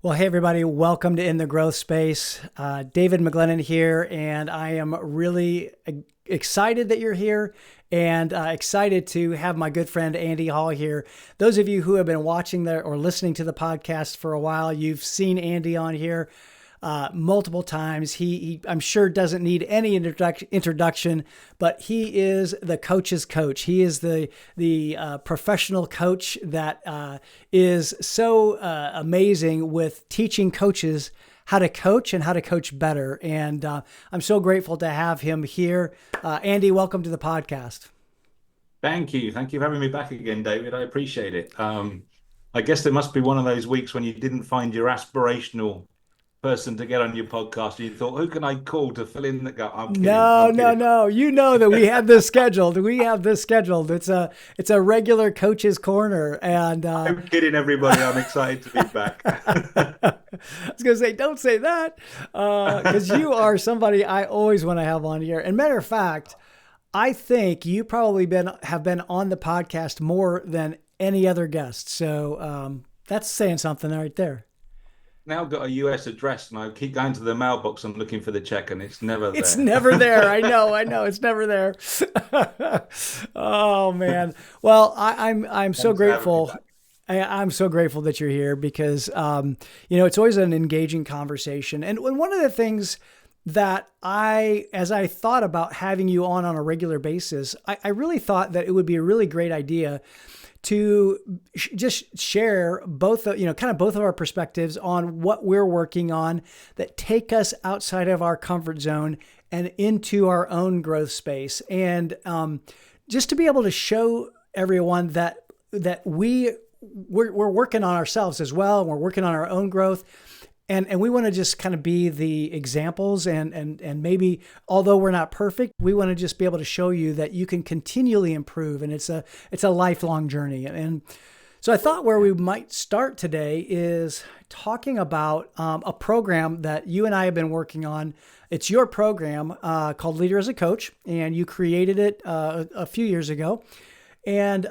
Well, hey, everybody, welcome to In the Growth Space. David McGlennon here, and I am really excited that you're here and excited to have my good friend Andy Hall here. Those of you who have been watching or listening to the podcast for a while, you've seen Andy on here multiple times. He I'm sure doesn't need any introduction, but he is the coach's coach. He is the professional coach that is so amazing with teaching coaches how to coach and how to coach better. And I'm so grateful to have him here. Andy, welcome to the podcast. Thank you. Thank you for having me back again, David. I appreciate it. I guess there must be one of those weeks when you didn't find your aspirational person to get on your podcast. You thought, who can I call to fill in the gap? I'm kidding. No, I'm no, kidding. no. You know that we have this scheduled. We have this scheduled. It's a regular coach's corner, and I'm kidding, everybody. I'm excited to be back. I was gonna say, don't say that, because you are somebody I always want to have on here. And matter of fact, I think you probably have been on the podcast more than any other guest. So that's saying something right there. Now I've got a US address, and I keep going to the mailbox and looking for the check, and it's never It's there. never there. I know. It's never there. Oh man. Well, I'm so Thanks for having me grateful. back. I'm so grateful that you're here because it's always an engaging conversation. And one of the things that as I thought about having you on a regular basis, I really thought that it would be a really great idea to just share both, kind of both of our perspectives on what we're working on that take us outside of our comfort zone and into our own growth space. And just to be able to show everyone that we're working on ourselves as well. And we're working on our own growth. And we want to just kind of be the examples and maybe, although we're not perfect, we want to just be able to show you that you can continually improve, and it's a lifelong journey. And so I thought where we might start today is talking about a program that you and I have been working on. It's your program called Leader as a Coach, and you created it a few years ago. And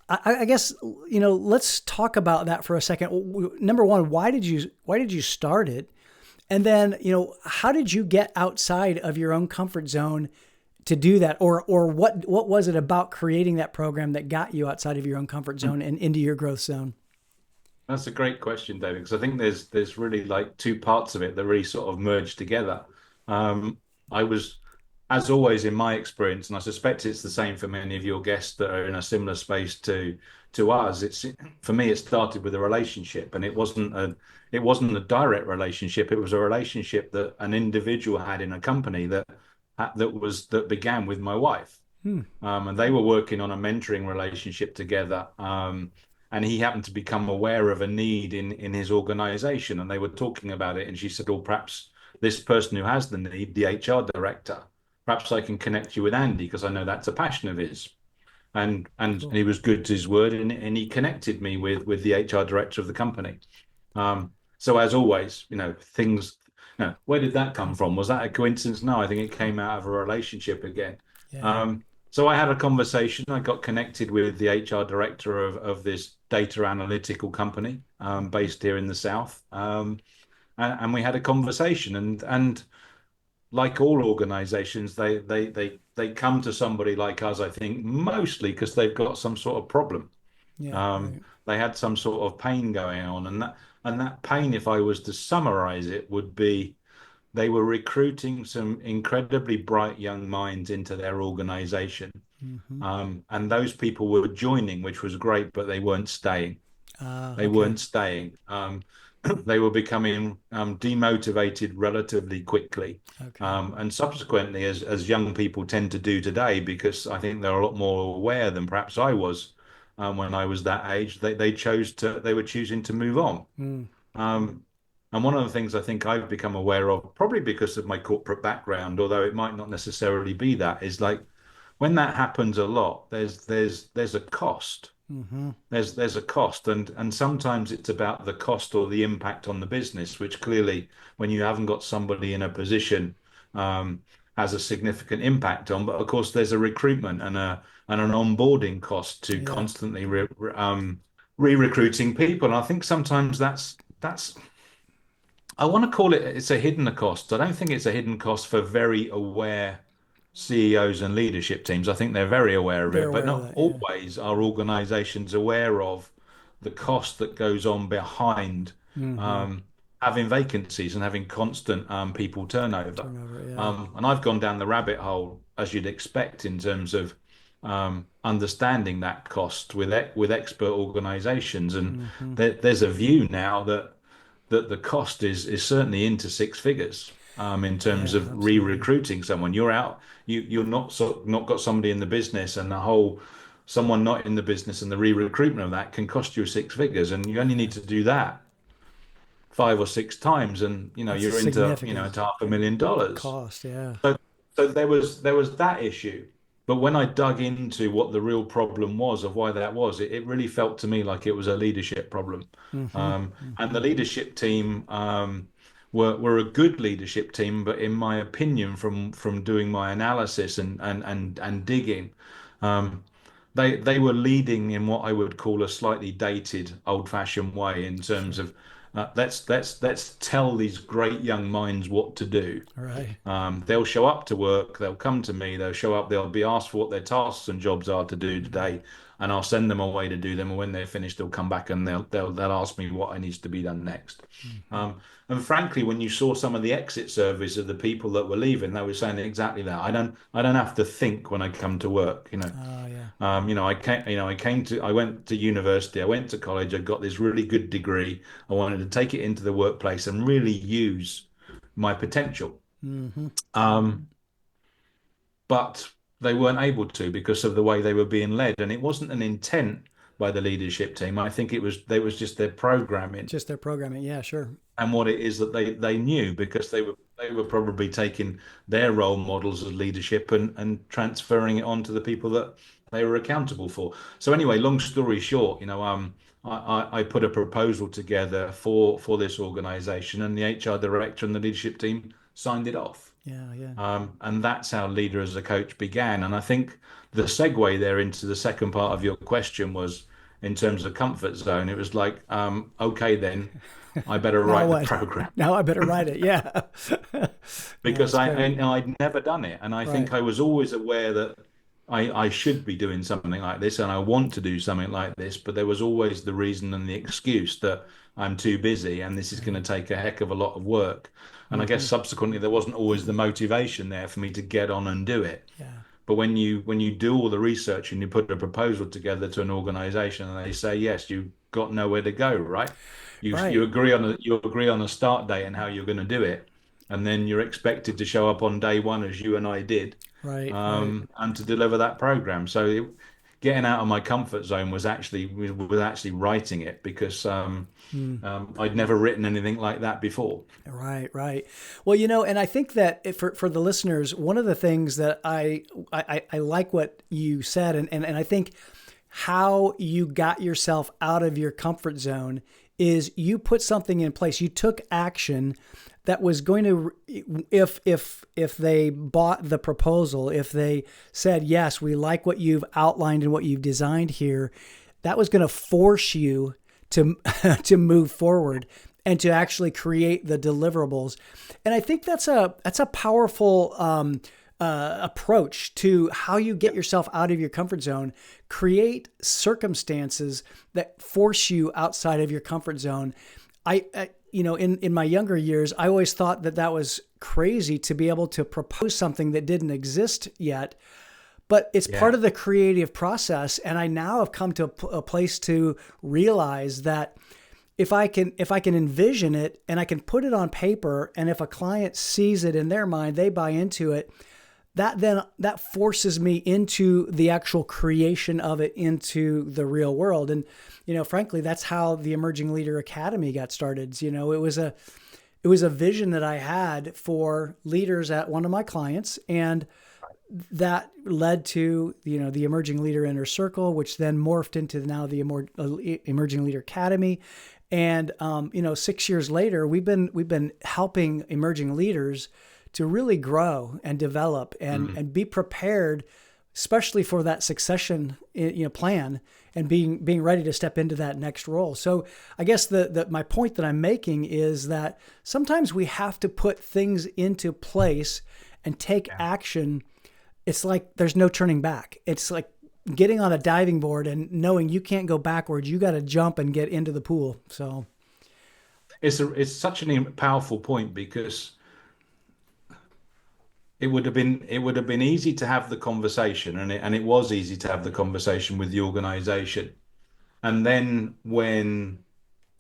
I guess, let's talk about that for a second. Number one, why did you start it? And then, how did you get outside of your own comfort zone to do that? Or what was it about creating that program that got you outside of your own comfort zone and into your growth zone? That's a great question, David, because I think there's really like two parts of it that really sort of merge together. I was, as always, in my experience, and I suspect it's the same for many of your guests that are in a similar space to us. It's for me, it started with a relationship, and it wasn't a direct relationship. It was a relationship that an individual had in a company that began with my wife. Hmm. And they were working on a mentoring relationship together. And he happened to become aware of a need in his organization, and they were talking about it. And she said, "Well, perhaps this person who has the need, the HR director, perhaps I can connect you with Andy because I know that's a passion of his." And Cool. he was good to his word, and he connected me with the HR director of the company. So as always, things. Where did that come from? Was that a coincidence? No, I think it came out of a relationship again. Yeah. So I had a conversation. I got connected with the HR director of this data analytical company based here in the South. And we had a conversation, and like all organizations, they come to somebody like us, I think, mostly because they've got some sort of problem. Yeah. Um, Right. they had some sort of pain going on, and that pain, if I was to summarize it, would be they were recruiting some incredibly bright young minds into their organization. Mm-hmm. And those people were joining, which was great, but they weren't staying. They Okay. weren't staying. They were becoming demotivated relatively quickly. Okay. And subsequently, as young people tend to do today, because I think they're a lot more aware than perhaps I was when I was that age, they were choosing to move on. Mm. Um, and one of the things I think I've become aware of, probably because of my corporate background, although it might not necessarily be that, is like when that happens a lot, there's a cost. Mm-hmm. There's a cost, and sometimes it's about the cost or the impact on the business, which clearly, when you haven't got somebody in a position, um, has a significant impact on. But of course, there's a recruitment and an onboarding cost to Yeah. constantly re-recruiting people. And I think sometimes that's I want to call it, it's a hidden cost. I don't think it's a hidden cost for very aware CEOs and leadership teams. I think they're very aware of They're it, but aware of not that. Yeah. always are organizations aware of the cost that goes on behind Mm-hmm. um, having vacancies and having constant people turnover. Turnover. Yeah. And I've gone down the rabbit hole, as you'd expect, in terms of understanding that cost with expert organizations. And Mm-hmm. there's a view now that the cost is certainly into six figures in terms Yeah. of Absolutely. re-recruiting someone. You're out, you're not got somebody in the business, and the whole someone not in the business and the re-recruitment of that can cost you six figures, and you only Yeah. need to do that five or six times, and That's a you're into significant into $500,000. cost. Yeah. So there was that issue. But when I dug into what the real problem was of why that was, it really felt to me like it was a leadership problem. Mm-hmm. And Mm-hmm. the leadership team were a good leadership team, but in my opinion, from doing my analysis and digging, um, they were leading in what I would call a slightly dated, old-fashioned way in terms Sure. of let's tell these great young minds what to do. All right. They'll show up to work, they'll come to me, they'll show up, they'll be asked for what their tasks and jobs are to do Mm-hmm. today, and I'll send them away to do them. And when they're finished, they'll come back and they'll ask me what needs to be done next. Mm-hmm. And frankly, when you saw some of the exit surveys of the people that were leaving, they were saying exactly that. I don't have to think when I come to work. Oh yeah. I went to university, I went to college, I got this really good degree. I wanted to take it into the workplace and really use my potential. Mm-hmm. Mm-hmm. Um, but they weren't able to because of the way they were being led. And it wasn't an intent by the leadership team. I think it was just their programming Just their programming. Yeah. Sure. and what it is that they knew because they were probably taking their role models of leadership and transferring it on to the people that they were accountable for. So anyway, long story short, I put a proposal together for this organization, and the HR director and the leadership team signed it off. Yeah. Yeah. And that's how Leader as a Coach began. And I think the segue there into the second part of your question was in terms of comfort zone. It was like, okay, then I better Now write the what? program Now I better write it. Yeah. Yeah. because It's great. I'd never done it. And I Right. think I was always aware that I should be doing something like this and I want to do something like this. But there was always the reason and the excuse that I'm too busy and this is going to Right. take a heck of a lot of work. And I guess Mm-hmm. subsequently there wasn't always the motivation there for me to get on and do it. Yeah. But when you do all the research and you put a proposal together to an organization and they say yes, you've got nowhere to go, right? You Right. agree on a start date and how you're going to do it, and then you're expected to show up on day one as you and I did, Right. Right. and to deliver that program. So getting out of my comfort zone was actually writing it because Mm. I'd never written anything like that before. Right, right. Well, and I think that for the listeners, one of the things that I like what you said, and I think how you got yourself out of your comfort zone is you put something in place. You took action that was going to, if they bought the proposal, if they said, yes, we like what you've outlined and what you've designed here, that was going to force you to to move forward and to actually create the deliverables. And I think that's a powerful approach to how you get yourself out of your comfort zone. Create circumstances that force you outside of your comfort zone. In my younger years, I always thought that was crazy to be able to propose something that didn't exist yet. But it's part Yeah. of the creative process. And I now have come to a place to realize that if I can envision it and I can put it on paper, and if a client sees it in their mind, they buy into it, that forces me into the actual creation of it into the real world. And, frankly, that's how the Emerging Leader Academy got started. It was a vision that I had for leaders at one of my clients, and that led to the Emerging Leader Inner Circle, which then morphed into now the Emerging Leader Academy. And 6 years later, we've been helping emerging leaders to really grow and develop and be prepared especially for that succession, plan and being ready to step into that next role. So I guess my point that I'm making is that sometimes we have to put things into place and take Yeah. action. It's like there's no turning back. It's like getting on a diving board and knowing you can't go backwards. You got to jump and get into the pool. So It's such a powerful point because it would have been easy to have the conversation, and it was easy to have the conversation with the organization. And then when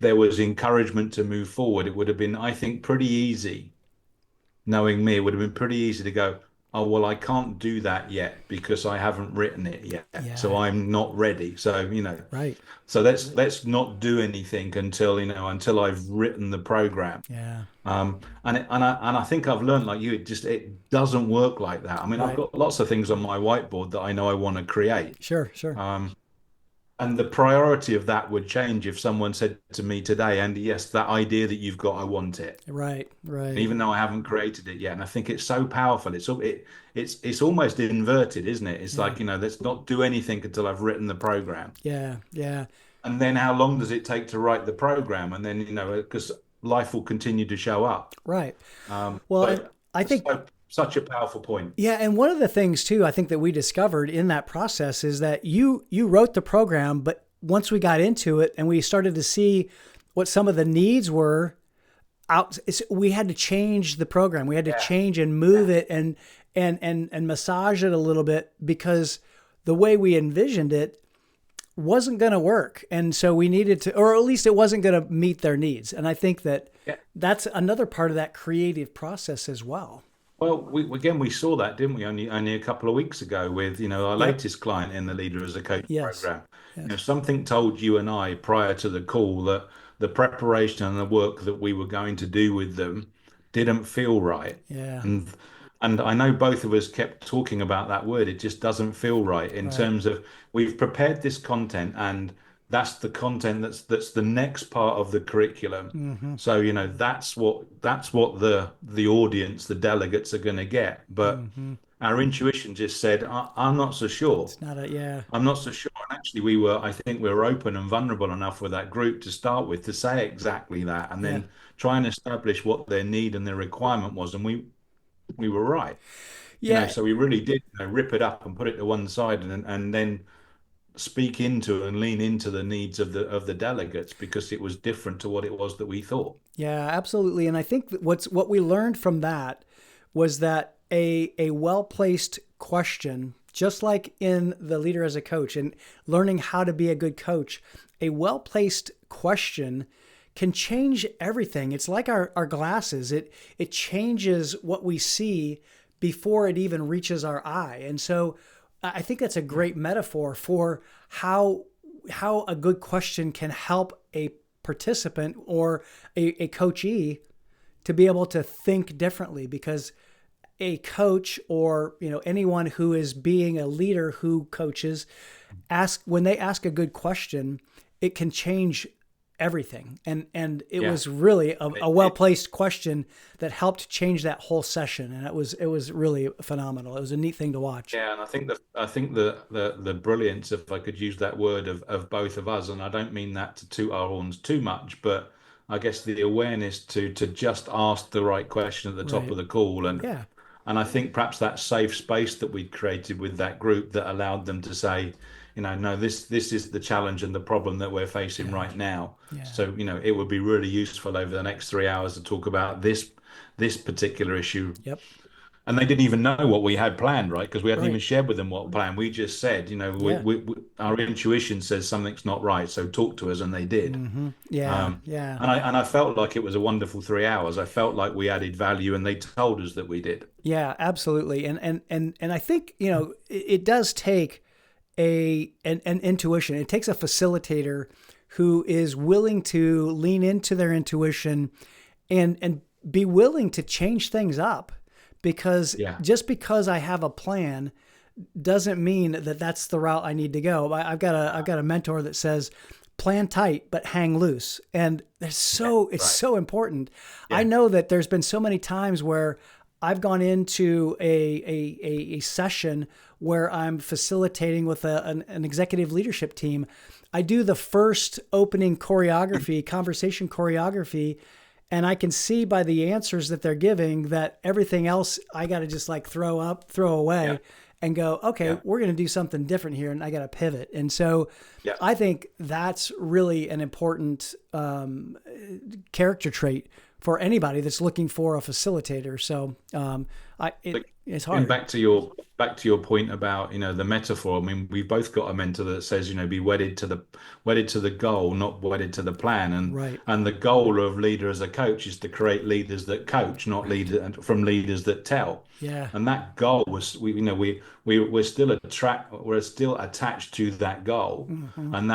there was encouragement to move forward, it would have been, I think, pretty easy. Knowing me, it would have been pretty easy to go, oh, well, I can't do that yet because I haven't written it yet. So yeah, I'm not ready. So, right. so let's not do anything until I've written the program. Yeah, And I think I've learned, like you, it doesn't work like that. I mean, I've right. got lots of things on my whiteboard that I know I want to create. Sure, sure. Um, and the priority of that would change if someone said to me today, Andy, yes, that idea that you've got, I want it, Right, right. even though I haven't created it yet. And I think it's so powerful. It's almost inverted, isn't it? It's Yeah, like, let's not do anything until I've written the program. yeah, yeah, And then how long does it take to write the program? And then, because life will continue to show up. right. Well, and But I think, such a powerful point. yeah, and one of the things too, I think that we discovered in that process is that you wrote the program, but once we got into it and we started to see what some of the needs were we had to change the program. We had to Yeah, change and move it and massage it a little bit because the way we envisioned it wasn't going to work. And so we needed to, or at least it wasn't going to meet their needs. And I think that yeah. that's another part of that creative process as well. Well, we saw that, didn't we? Only a couple of weeks ago with our Yep. latest client in the Leader as a Coach Yes. program. Yes. Something told you and I prior to the call that the preparation and the work that we were going to do with them didn't feel right. Yeah. And and I know both of us kept talking about that word. It just doesn't feel right in Right. terms of we've prepared this content and that's the content that's the next part of the curriculum. Mm-hmm. So, that's what the audience, the delegates are going to get. But Mm-hmm. our intuition just said, I'm not so sure. It's not a, yeah. I'm not so sure. And actually, I think we were open and vulnerable enough with that group to start with to say exactly that and Yeah. then try and establish what their need and their requirement was. And we were right. Yeah. So we really did, rip it up and put it to one side and then speak into and lean into the needs of the delegates because it was different to what it was that we thought. Yeah, absolutely. And I think that what we learned from that was that a well-placed question, just like in the Leader as a Coach and learning how to be a good coach, a well-placed question can change everything. It's like our glasses. It changes what we see before it even reaches our eye. And so I think that's a great metaphor for how a good question can help a participant or a coachee to be able to think differently, because a coach or anyone who is being a leader who coaches when they ask a good question, it can change everything. And it Yeah. was really a It, it, well-placed question that helped change that whole session, and it was really phenomenal. It was a neat thing to watch. yeah, and I think the brilliance, if I could use that word, of both of us, and I don't mean that to toot our horns too much, but I guess the awareness to just ask the right question at the top Right. of the call, Yeah. and I think perhaps that safe space that we'd created with that group that allowed them to say, no, this is the challenge and the problem that we're facing Yeah. right now. Yeah. So, it would be really useful over the next 3 hours to talk about this particular issue. Yep. And they didn't even know what we had planned, right? Because we hadn't even Right. shared with them what plan. We just said, Yeah. our intuition says something's not right, so talk to us, and they did. Mm-hmm. Yeah. Um, Yeah. and I felt like it was a wonderful 3 hours. I felt like we added value, and they told us that we did. Yeah, absolutely. And I think, it does take an intuition. It takes a facilitator who is willing to lean into their intuition and be willing to change things up, because Yeah, just because I have a plan doesn't mean that that's the route I need to go. I've got a mentor that says, plan tight but hang loose, and yeah, it's right. so important. I Yeah, know that there's been so many times where I've gone into a session where I'm facilitating with an executive leadership team, I do the first opening choreography, conversation choreography, and I can see by the answers that they're giving that everything else I got to just like throw Yeah. away and go, okay, Yeah. we're going to do something different here. And I got to pivot. And so Yeah. I think that's really an important character trait for anybody that's looking for a facilitator. So But it's going hard. back to your point about, the metaphor. I mean, we've both got a mentor that says, be wedded to the goal, not wedded to the plan. Right. And the goal of leader as a coach is to create leaders that coach, not Right. leaders that tell. Yeah. And that goal was, we're still attached to that goal. Hmm. And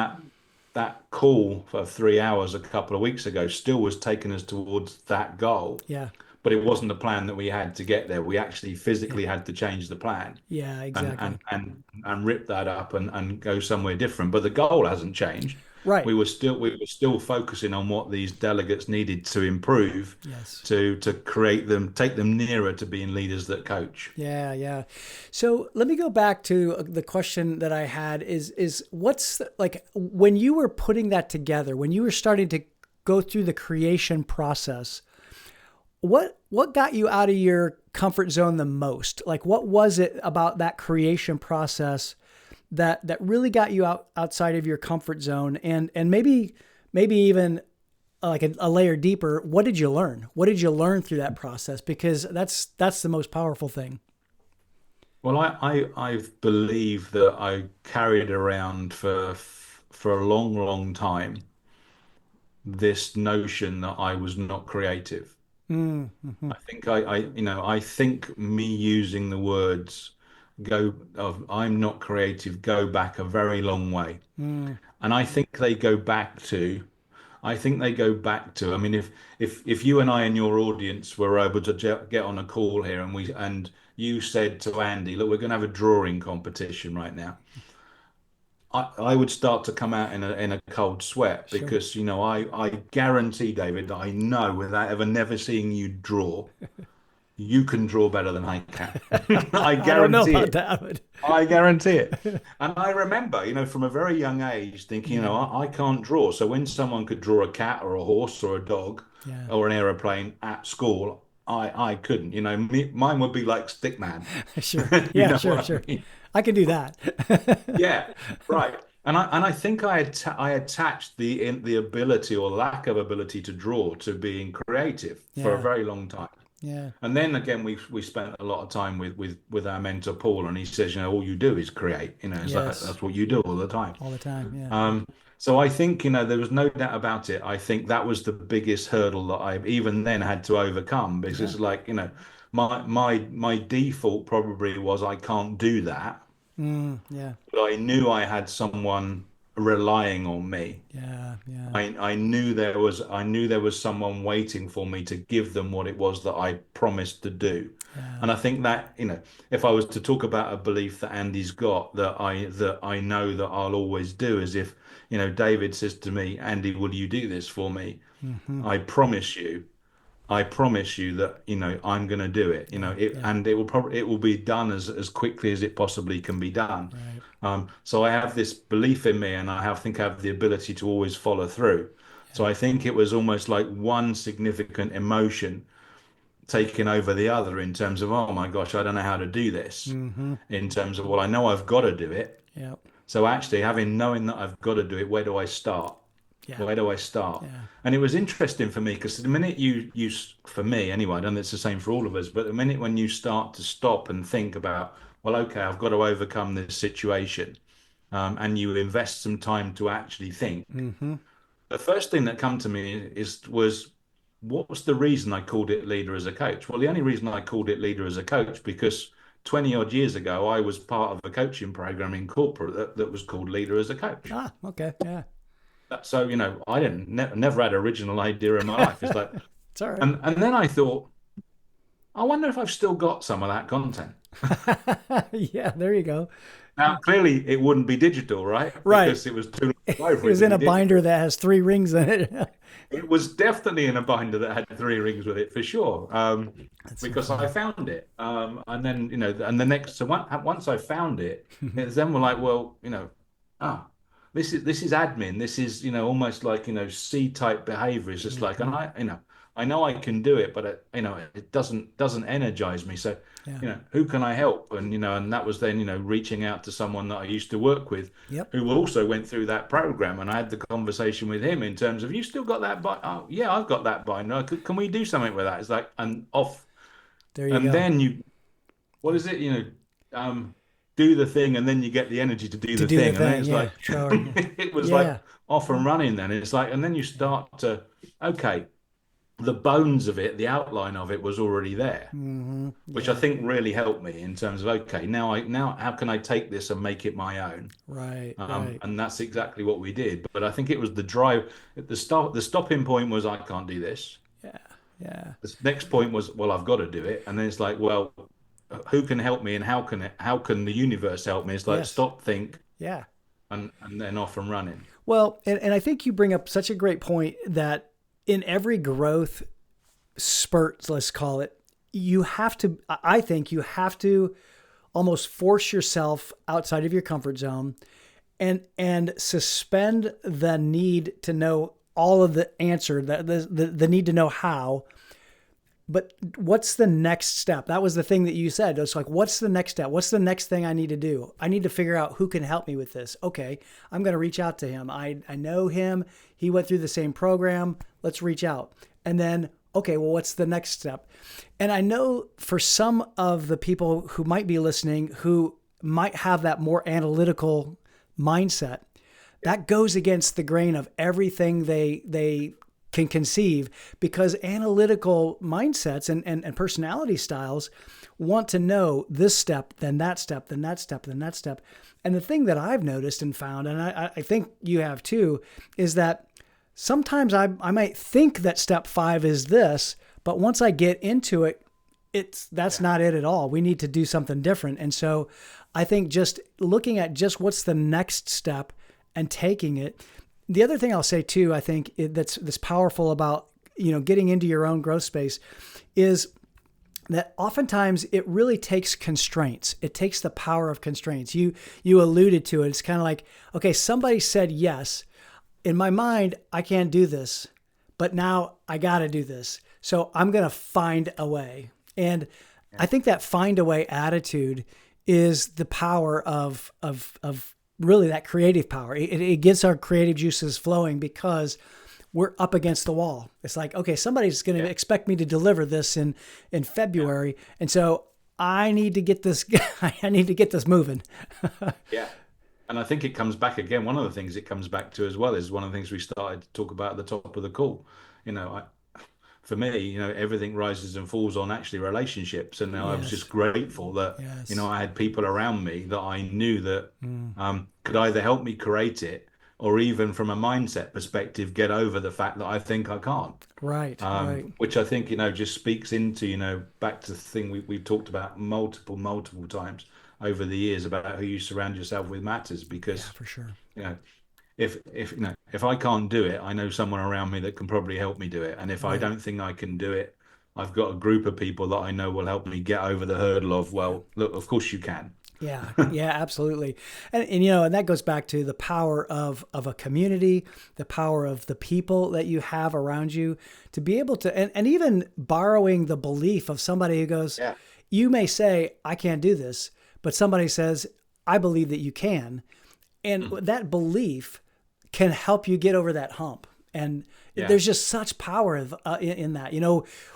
that call for 3 hours a couple of weeks ago still was taking us towards that goal, Yeah. but it wasn't the plan that we had to get there. We actually Yeah. physically had to change the plan Yeah. and Exactly. rip that up and go somewhere different. But the goal hasn't changed. Right. We were still focusing on what these delegates needed to improve Yes. to create them, take them nearer to being leaders that coach. Yeah, yeah. So let me go back to the question that I had is like when you were putting that together, when you were starting to go through the creation process, what got you out of your comfort zone the most? Like what was it about that creation process that really got you outside of your comfort zone and maybe even like a layer deeper, what did you learn? What did you learn through that process? Because that's the most powerful thing. Well, I believe that I carried around for a long, long time this notion that I was not creative. Mm-hmm. I think me using the words go of I'm not creative go back a very long way. Mm, And I think they go back to, I mean, if you and I and your audience were able to get on a call here and you said to Andy, look, we're going to have a drawing competition right now. I would start to come out in a cold sweat sure. because, I guarantee, David, that I know without ever never seeing you draw, you can draw better than I can. I I don't know guarantee about it. that, but I guarantee it. And I remember, from a very young age thinking, yeah, I can't draw. So when someone could draw a cat or a horse or a dog yeah, or an aeroplane at school, I couldn't. Mine would be like stickman. sure. You Yeah, know sure, what I sure. mean? I can do that. Yeah, right. And I think I attached the ability or lack of ability to draw to being creative for a Yeah, very long time. yeah, And then again, we spent a lot of time with our mentor Paul, and he says, all you do is create. It's like yes, that's what you do all the time. all the time. Yeah, So I think there was no doubt about it. I think that was the biggest hurdle that I even then had to overcome because yeah, it's like my default probably was I can't do that, yeah, but I knew I had someone relying on me. yeah, yeah, I knew there was someone waiting for me to give them what it was that I promised to do. yeah. And I think that, if I was to talk about a belief that Andy's got that I know that I'll always do is if, David says to me, Andy, will you do this for me? Mm-hmm. I promise you, I promise you that, I'm going to do it, Yeah, yeah, and it will be done as quickly as it possibly can be done. right. So I have this belief in me, and think I have the ability to always follow through. Yeah. So I think it was almost like one significant emotion taking over the other in terms of, oh my gosh, I don't know how to do this. Mm-hmm. In terms of, well, I know I've got to do it. Yeah, So actually, knowing that I've got to do it, where do I start? yeah, Where do I start? yeah. And it was interesting for me because the minute for me anyway, I don't know it's the same for all of us, but the minute when you start to stop and think about, well, okay, I've got to overcome this situation, and you invest some time to actually think, Mm-hmm. the first thing that come to me was what was the reason I called it leader as a coach? Well, the only reason I called it leader as a coach because 20 odd years ago I was part of a coaching program in corporate that was called leader as a coach. Ah, okay, yeah. So, I didn't never had an original idea in my life. It's like, It's all right. and then I thought, I wonder if I've still got some of that content. Yeah, there you go. Now, clearly, it wouldn't be digital, right? Right. Because it was too long ago It for it was to in be a binder digital. that has three rings in it. It was definitely in a binder that had three rings with it for sure. That's so Because I funny. found it. And then, and the next, so once I found it, it's then we're like, well, ah, this is admin. This is, almost like, C type behavior. It's just like, and Hmm. I know I can do it, but it doesn't energize me. So, Yeah. who can I help? And, and that was then, reaching out to someone that I used to work with Yep. who also went through that program. And I had the conversation with him in terms of, you still got that binder? Oh, yeah, I've got that binder. Can we do something with that? It's like, and off. There you And go. then what is it? Do the thing, and then you get the energy to do To the do the thing. And then thing. it's Yeah. like, True. it was like Yeah. off and running then. It's like, and then you start to, okay, the bones of it, the outline of it was already there, Hmm. which I Yeah. think really helped me in terms of, okay, now how can I take this and make it my own? Right. Right. And that's exactly what we did. But I think it was the drive at the stopping point was I can't do this. Yeah. Yeah. The next point was, well, I've got to do it. And then it's like, well, who can help me and how can the universe help me? It's like Yes. stop, think, Yeah. and then off and running. Well, and I think you bring up such a great point that in every growth spurt, let's call it, you have to, I think you have to almost force yourself outside of your comfort zone and suspend the need to know all of the answer, the need to know how. But what's the next step? That was the thing that you said. It's like, what's the next step? What's the next thing I need to do? I need to figure out who can help me with this. Okay, I'm going to reach out to him. I know him. He went through the same program. Let's reach out. And then, okay, well, what's the next step? And I know for some of the people who might be listening who might have that more analytical mindset, that goes against the grain of everything they can conceive, because analytical mindsets and personality styles want to know this step, then that step, then that step, then that step. And the thing that I've noticed and found, and I think you have too, is that sometimes I might think that step 5 is this, but once I get into it, that's Yeah, not it at all. We need to do something different. And so I think just looking at just what's the next step and taking it. The other thing I'll say too, I think that's powerful about, getting into your own growth space is that oftentimes it really takes constraints. It takes the power of constraints. You alluded to it. It's kind of like, okay, somebody said yes. In my mind, I can't do this, but now I got to do this. So I'm going to find a way. And yeah, I think that find a way attitude is the power of really that creative power. It gets our creative juices flowing because we're up against the wall. It's like, okay, somebody's going to yeah, expect me to deliver this in yeah, February, and so I need to get this. I need to get this moving. yeah. And I think it comes back again. One of the things it comes back to as well is one of the things we started to talk about at the top of the call. You know, for me, everything rises and falls on actually relationships. And now I was just Yes, grateful that, yes, I had people around me that I knew that mm, could either help me create it or even from a mindset perspective, get over the fact that I think I can't. right, right, Which I think, just speaks into, back to the thing we've talked about multiple times over the years about who you surround yourself with matters yeah, because, for sure, you know, if I can't do it, I know someone around me that can probably help me do it. And if I right, don't think I can do it, I've got a group of people that I know will help me get over the hurdle of, yeah. well, look, of course you can. Yeah, yeah, absolutely. And that goes back to the power of a community, the power of the people that you have around you to be able to and even borrowing the belief of somebody who goes, Yeah. you may say, I can't do this, but somebody says, I believe that you can. And Mm. that belief can help you get over that hump. And Yeah. there's just such power in that.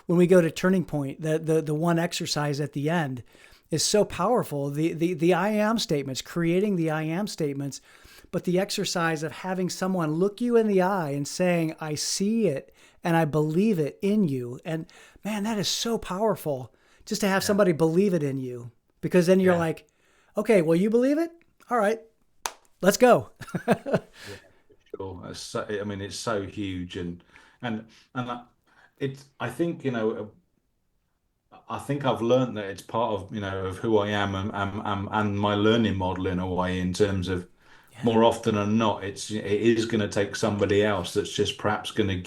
When we go to Turning Point, the one exercise at the end is so powerful. The I am statements, creating the I am statements, but the exercise of having someone look you in the eye and saying, I see it and I believe it in you. And man, that is so powerful just to have Yeah. somebody believe it in you, because then you're Yeah. like, okay, well, you believe it? All right, let's go. Yeah. Sure. I mean, it's so huge and and I think, I think I've learned that it's part of, of who I am and my learning model in a way, in terms of Yeah. more often than not, it is going to take somebody else that's just perhaps going to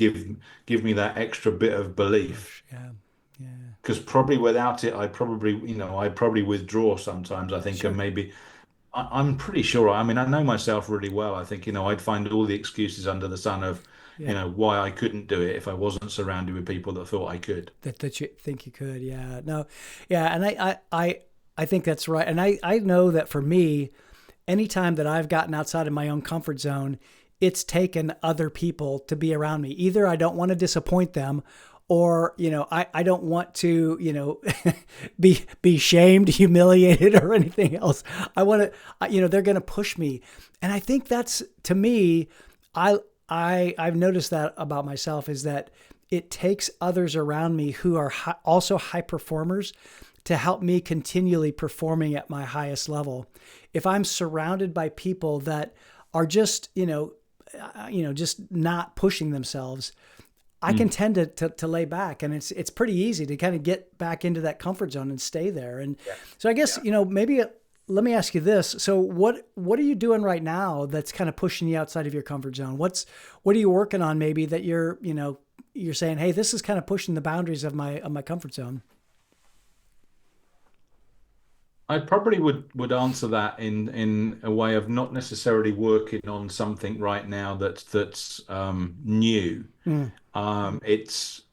give me that extra bit of belief. Push. Yeah. Yeah. Because probably without it, I probably withdraw sometimes, I think, and Sure. maybe I'm pretty sure. I mean, I know myself really well. I think, I'd find all the excuses under the sun of, Yeah. why I couldn't do it if I wasn't surrounded with people that thought I could. That you think you could. Yeah. No. Yeah. And I think that's right. And I know that for me, anytime that I've gotten outside of my own comfort zone, it's taken other people to be around me. Either I don't want to disappoint them, or I don't want to be shamed, humiliated, or anything else. I want to, they're going to push me. And I think that's, to me, I've noticed that about myself, is that it takes others around me who are also high performers to help me continually performing at my highest level. If I'm surrounded by people that are just, just not pushing themselves, I can Mm. tend to lay back, and it's pretty easy to kind of get back into that comfort zone and stay there. And Yeah. so I guess, Yeah. maybe let me ask you this. So what are you doing right now that's kind of pushing you outside of your comfort zone? What are you working on maybe that you're saying, hey, this is kind of pushing the boundaries of my comfort zone? I probably would answer that in a way of not necessarily working on something right now that's new. Mm,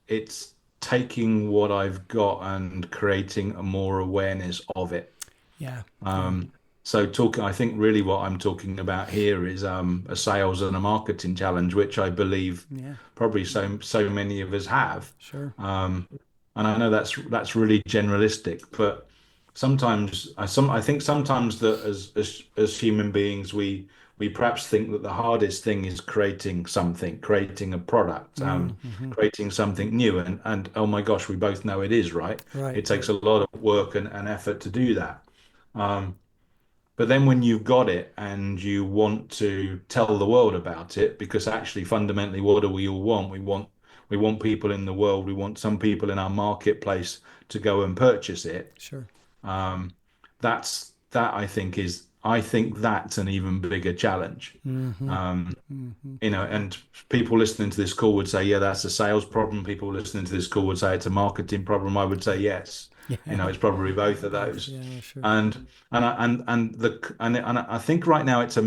It's taking what I've got and creating a more awareness of it. yeah. Yeah. Um, so I think really what I'm talking about here is a sales and a marketing challenge, which I believe Yeah. probably so many of us have. Sure. Um, and I know that's really generalistic, but I think sometimes that as human beings we perhaps think that the hardest thing is creating a product, Mm-hmm. creating something new, and oh my gosh, we both know it is, right? Right. It takes Right. a lot of work and effort to do that. Um, but then when you've got it and you want to tell the world about it, because actually fundamentally, what do we all want? We want people in the world, we want some people in our marketplace to go and purchase it. Sure. Um, I think that's an even bigger challenge. Mm-hmm. Um, Mm-hmm. and people listening to this call would say, yeah, that's a sales problem. People listening to this call would say it's a marketing problem. I would say yes. Yeah. It's probably both of Both. those. Yeah. Sure. And I think right now it's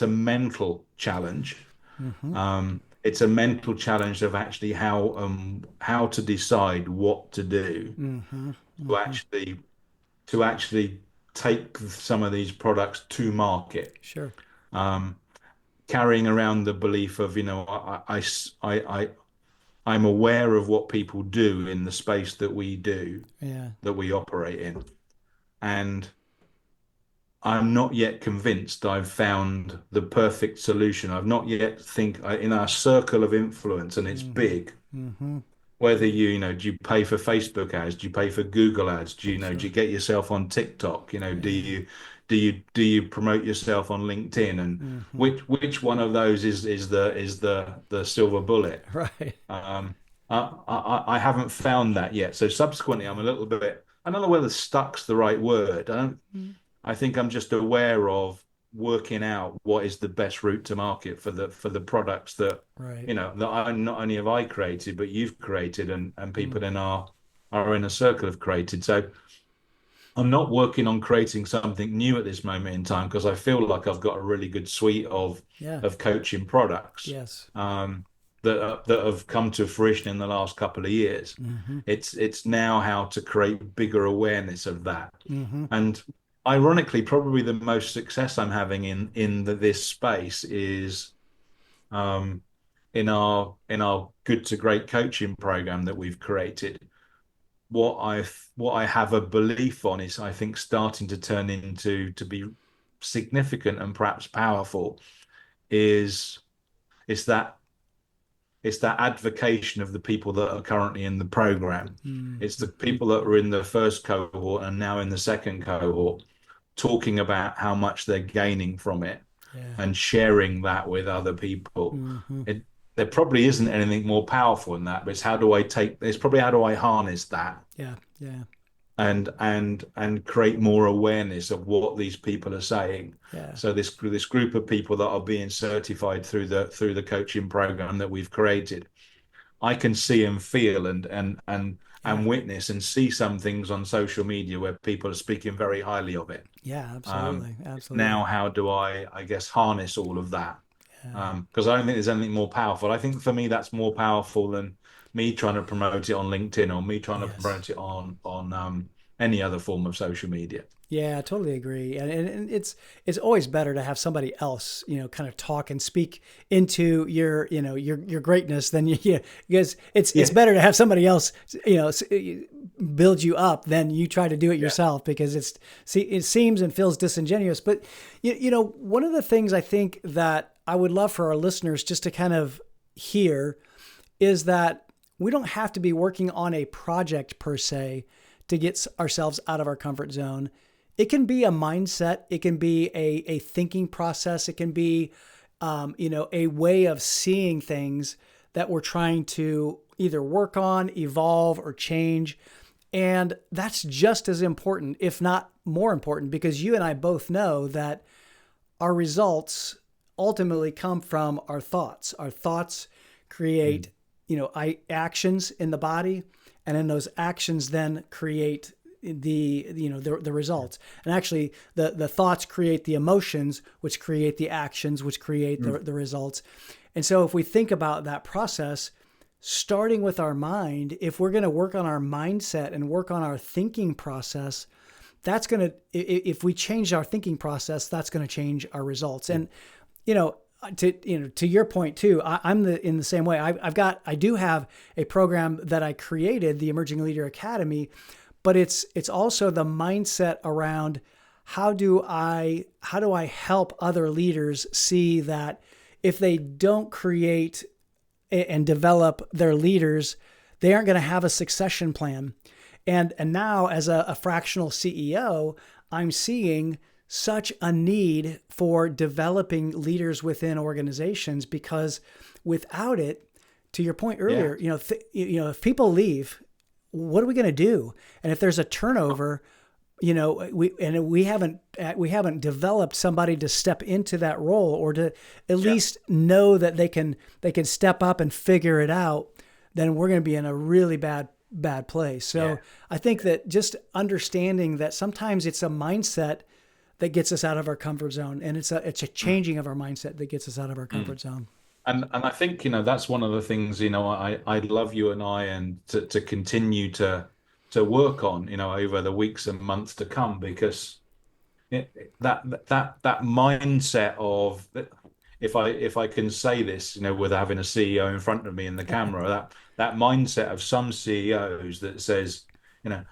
a mental challenge. Mm-hmm. It's a mental challenge of actually how to decide what to do Mm-hmm. to Mm-hmm. actually take some of these products to market. Sure. Um, Carrying around the belief of, I'm aware of what people do in the space Yeah. that we operate in. And I'm not yet convinced I've found the perfect solution. I've not yet in our circle of influence, and it's Mm-hmm. big. Mm-hmm. Whether do you pay for Facebook ads? Do you pay for Google ads? Do you Sure. get yourself on TikTok? Do Yeah. you promote yourself on LinkedIn? And Mm-hmm. which one of those is the silver bullet? Right. I haven't found that yet. So subsequently, I'm a little bit, I don't know whether stuck's the right word. Mm. I think I'm just aware of working out what is the best route to market for the products that Right. that I not only have I created, but you've created, and Mm. people in our inner circle have created. So I'm not working on creating something new at this moment in time, because I feel like I've got a really good suite Yeah. of coaching products Yes. that have come to fruition in the last couple of years. Mm-hmm. It's now how to create bigger awareness of that. Mm-hmm. And ironically, probably the most success I'm having in this space is um, in our good to great coaching program that we've created. What I have a belief on is, I think, starting to turn into to be significant and perhaps powerful, is it's that it's that advocation of the people that are currently in the program. It's the Mm-hmm. people that were in the first cohort and now in the second cohort, talking about how much they're gaining from it Yeah. and sharing that with other people. Mm-hmm. It, there probably isn't anything more powerful than that, but it's probably how do I harness that? Yeah. Yeah. and create more awareness of what these people are saying. Yeah. So this group of people that are being certified through the coaching program that we've created, I can see and feel and Yeah. witness and see some things on social media where people are speaking very highly of it. Yeah. Um, Absolutely. Now, Absolutely. how do I guess, harness all of that? Yeah. Because I don't think there's anything more powerful. I think for me, that's more powerful than me trying to promote it on LinkedIn or me trying to Yes. promote it on any other form of social media. Yeah, I totally agree. And it's always better to have somebody else, kind of talk and speak into your, your greatness than you, because it's Yeah, better to have somebody else, build you up than you try to do it yeah, yourself, because it seems and feels disingenuous. But one of the things I think that I would love for our listeners just to kind of hear is that we don't have to be working on a project per se to get ourselves out of our comfort zone. It can be a mindset. It can be a thinking process. It can be, a way of seeing things that we're trying to either work on, evolve, or change. And that's just as important, if not more important, because you and I both know that our results ultimately come from our thoughts. Our thoughts create, mm, actions in the body, and then those actions then create the results. And actually, the thoughts create the emotions, which create the actions, which create mm, the results. And so, if we think about that process, starting with our mind, if we're going to work on our mindset and work on our thinking process, that's going to, if we change our thinking process, that's going to change our results. yeah, And, you know, to your point too, I'm in the same way. I do have a program that I created, the Emerging Leader Academy, but it's also the mindset around how do I help other leaders see that if they don't create and develop their leaders, they aren't going to have a succession plan. And now, as a fractional CEO, I'm seeing such a need for developing leaders within organizations, because without it, to your point yeah. earlier, if people leave, what are we going to do? And if there's a turnover, we haven't developed somebody to step into that role, or to at Yeah. least know that they can step up and figure it out, then we're going to be in a really bad place. Yeah. So I think that just understanding that sometimes it's a mindset that gets us out of our comfort zone, and it's a Mm, changing of our mindset that gets us out of our mm. comfort zone. And I think, that's one of the things, I'd love you and I and to continue to work on, over the weeks and months to come, because that mindset of, if I can say this, with having a CEO in front of me in the camera, that mindset of some CEOs that says, you know,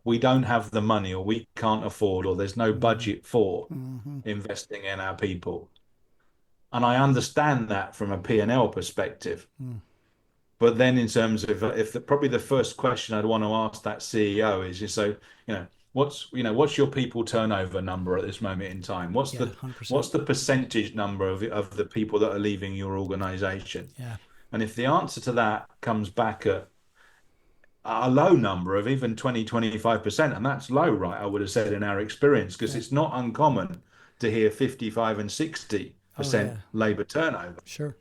we don't have the money, or we can't afford, or there's no Mm-hmm. budget for Mm-hmm. investing in our people. And I understand that from a P&L perspective. Mm. But then, in terms of, probably the first question I'd want to ask that CEO is, so, what's your people turnover number at this moment in time? What's Yeah, the 100%. what's the percentage number of the people that are leaving your organization? Yeah. And if the answer to that comes back at a low number of even 20-25%, and that's low, right? I would have said, in our experience, because Yeah. it's not uncommon to hear 55 and Oh 60% yeah. labor turnover. Sure.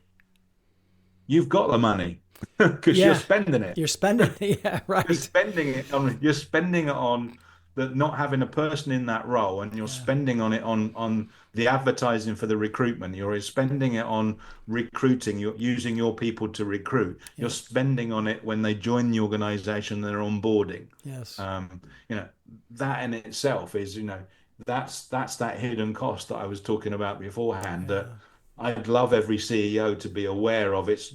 You've got the money because you're Yeah. spending it. You're spending. Yeah. You're Right. spending it on the not having a person in that role, and you're Yeah. spending on it on the advertising for the recruitment. You're spending it on recruiting. You're using your people to recruit. You're Yep. spending on it when they join the organization, they're onboarding. Yes. Um, you know, that in itself is, that's that hidden cost that I was talking about beforehand, that Yeah. I'd love every CEO to be aware of. It's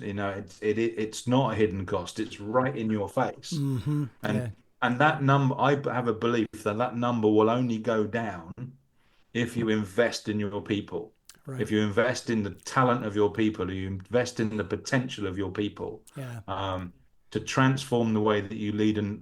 not a hidden cost. It's right in your face. Mm-hmm. And Yeah. and that number, I have a belief that that number will only go down if you invest in your people. Right. If you invest in the talent of your people, you invest in the potential of your people, Yeah. um, to transform the way that you lead and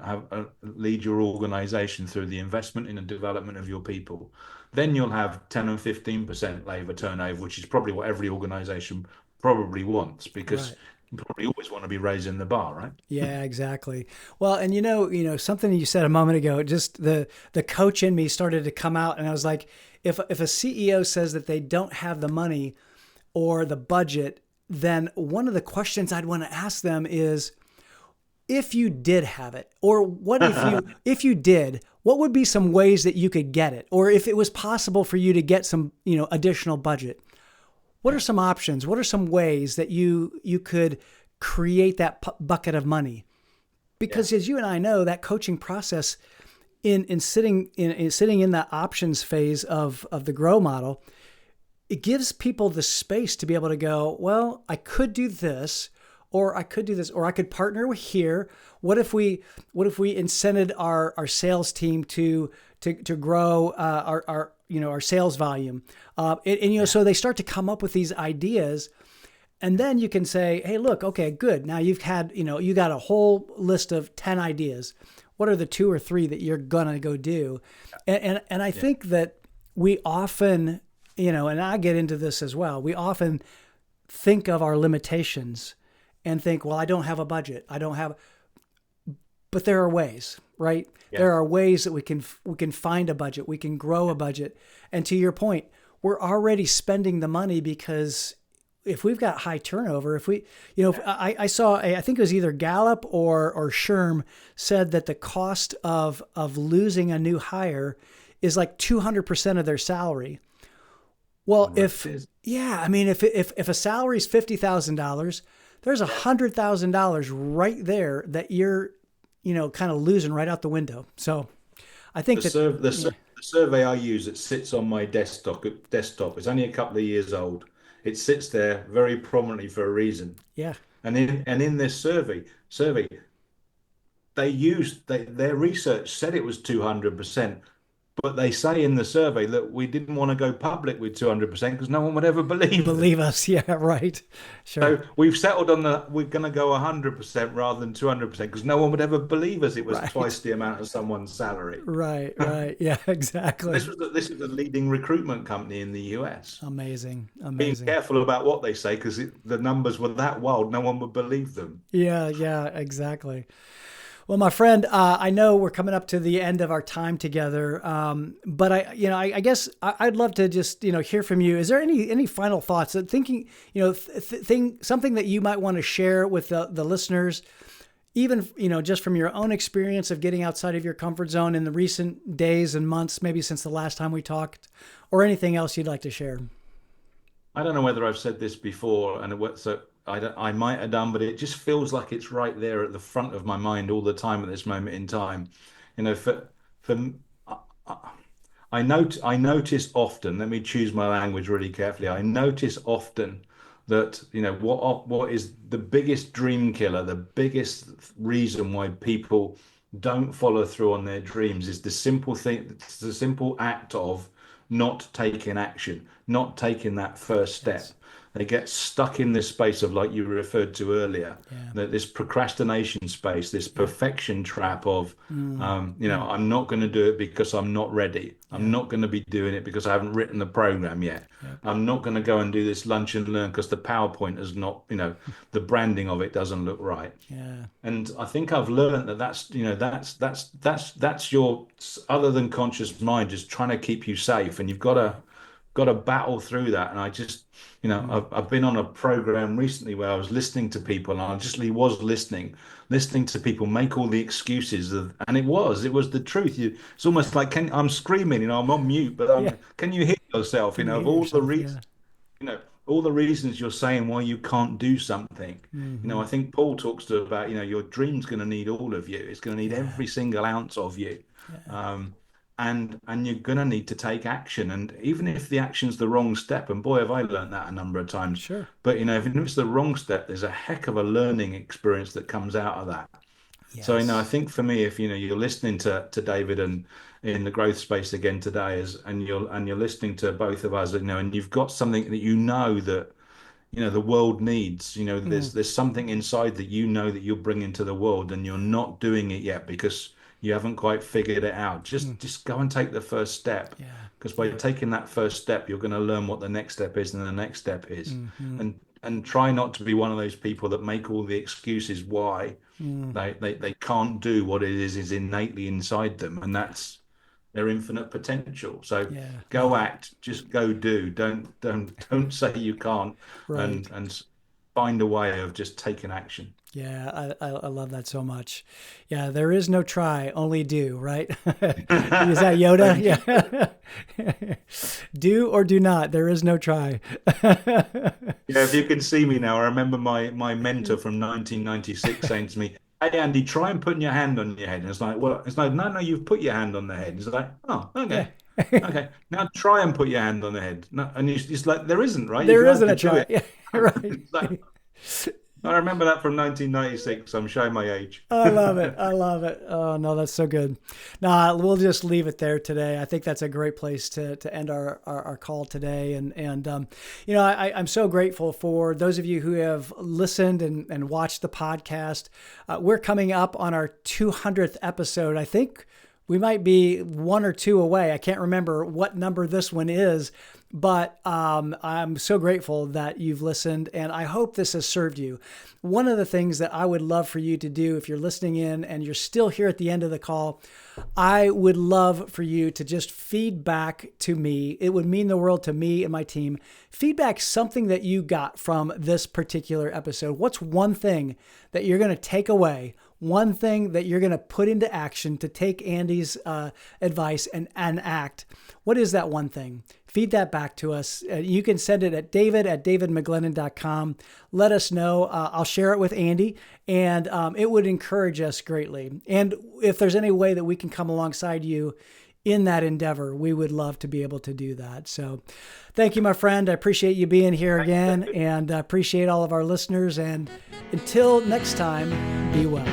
lead your organization through the investment in the development of your people, then you'll have 10 and 15% labor turnover, which is probably what every organization probably wants, because Right. You probably always want to be raising the bar, right? Yeah, exactly. Well, and something you said a moment ago, just the coach in me started to come out, and I was like, if a CEO says that they don't have the money or the budget, then one of the questions I'd want to ask them is, if you did have it, or what if you did, what would be some ways that you could get it, or if it was possible for you to get some additional budget, what are Yeah, some options, what are some ways that you could create that bucket of money? yeah, Because as you and I know, that coaching process in sitting in that options phase of the grow model, it gives people the space to be able to go, well, I could do this, or I could do this, or I could partner with here. What if we incented our sales team to grow our sales volume, yeah, so they start to come up with these ideas, and then you can say, hey, look, okay, good. Now you got a whole list of 10 ideas. What are the two or three that you're gonna go do? And I yeah. think that we often, and I get into this as well, we often think of our limitations and think, well, I don't have a budget. I don't have, but there are ways, right? Yeah. There are ways that we can find a budget, we can grow a budget. And to your point, we're already spending the money because if we've got high turnover, if we, if I saw, I think it was either Gallup or Sherm said that the cost of losing a new hire is like 200% of their salary. Well, Right. if yeah, I mean, if a salary is $50,000, there's $100,000 right there that you're, kind of losing right out the window. So I think The, that, serv the, yeah, sur- the survey I use that sits on my desktop is only a couple of years old. It sits there very prominently for a reason. yeah, And in this survey, their research said it was 200%, but they say in the survey that we didn't want to go public with 200% because no one would ever believe them. believe us, yeah, right, sure, So we've settled on we're going to go 100% rather than 200% because no one would ever believe us. It was right, twice the amount of someone's salary. right, yeah, This exactly. was this is a leading recruitment company in the US. Amazing, Being amazing. careful about what they say because the numbers were that wild, no one would believe them. Yeah, yeah, exactly. Well, my friend, I know we're coming up to the end of our time together, but I guess I'd love to just, hear from you. Is there any final thoughts? Thinking, something that you might want to share with the listeners, even just from your own experience of getting outside of your comfort zone in the recent days and months, maybe since the last time we talked, or anything else you'd like to share. I don't know whether I've said this before, so I might have done, but it just feels like it's right there at the front of my mind all the time at this moment in time. You know, for I I notice often. Let me choose my language really carefully. I notice often that what is the biggest dream killer, the biggest reason why people don't follow through on their dreams is the simple thing, it's the simple act of not taking action, not taking that first Yes. step. They get stuck in this space of, like you referred to earlier, Yeah. that this procrastination space, this Yeah. perfection trap of, Mm, mm, I'm not going to do it because I'm not ready. I'm yeah. not going to be doing it because I haven't written the program yet. Yep. I'm not going to go and do this lunch and learn because the PowerPoint is not, the branding of it doesn't look right. Yeah. And I think I've learned that that's your other than conscious mind just trying to keep you safe, and you've got to battle through that. And I just, Mm, I've been on a program recently where I was listening to people, and I just was listening to people make all the excuses and it was the truth. It's almost like I'm screaming, I'm on mute, but yeah. can you hear yourself? Can you Of hear all the yourself? reasons Yeah. you know, all the reasons you're saying why you can't do something. Hmm. I think Paul talks to about, your dream's going to need all of you. It's going to need Yeah. every single ounce of you. Yeah. Um, and you're going to need to take action. And even if the action's the wrong step, and boy, have I learned that a number of times. Sure. But, if it's the wrong step, there's a heck of a learning experience that comes out of that. So, I Yes. think for me, if you're listening to David and in the growth space again today, and you're listening to both of us, and you've got something that that the world needs. Mm, There's something inside that that you're bringing to the world, and you're not doing it yet because you haven't quite figured it out. mm, Just go and take the first step, yeah. because by Yeah. taking that first step, you're going to learn what the next step is, and the next step is. Hmm. And and try not to be one of those people that make all the excuses why they can't do what it is innately inside them, and that's their infinite potential. So Yeah. go act, just go do. Don't say you can't, Right. and find a way of just taking action. Yeah, I love that so much. Yeah, there is no try, only do, right? Is that Yoda? Thank you. Yeah. Do or do not. There is no try. Yeah, if you can see me now, I remember my mentor from 1996 saying to me, "Hey Andy, try and put your hand on your head." And it's like, well, it's like, no, you've put your hand on the head. It's like, oh, Yeah. okay, okay. Now try and put your hand on the head. No, and it's like there isn't, right? You're There gonna have isn't to a do try. it. Yeah, right. It's like, I remember that from 1996. I'm showing my age. I love it. I love it. Oh no, that's so good. Nah, we'll just leave it there today. I think that's a great place to end our call today. And you know, I'm so grateful for those of you who have listened and watched the podcast. We're coming up on our 200th episode. I think we might be one or two away. I can't remember what number this one is, but I'm so grateful that you've listened, and I hope this has served you. One of the things that I would love for you to do, if you're listening in and you're still here at the end of the call, I would love for you to just feed back to me. It would mean the world to me and my team. Feedback something that you got from this particular episode. What's one thing that you're going to take away? One thing that you're going to put into action to take Andy's advice and act. What is that one thing? Feed that back to us. You can send it at david@davidmcglennon.com. Let us know. I'll share it with Andy, and it would encourage us greatly. And if there's any way that we can come alongside you in that endeavor, we would love to be able to do that. So thank you, my friend. I appreciate you being here again, and I appreciate all of our listeners. And until next time, be well.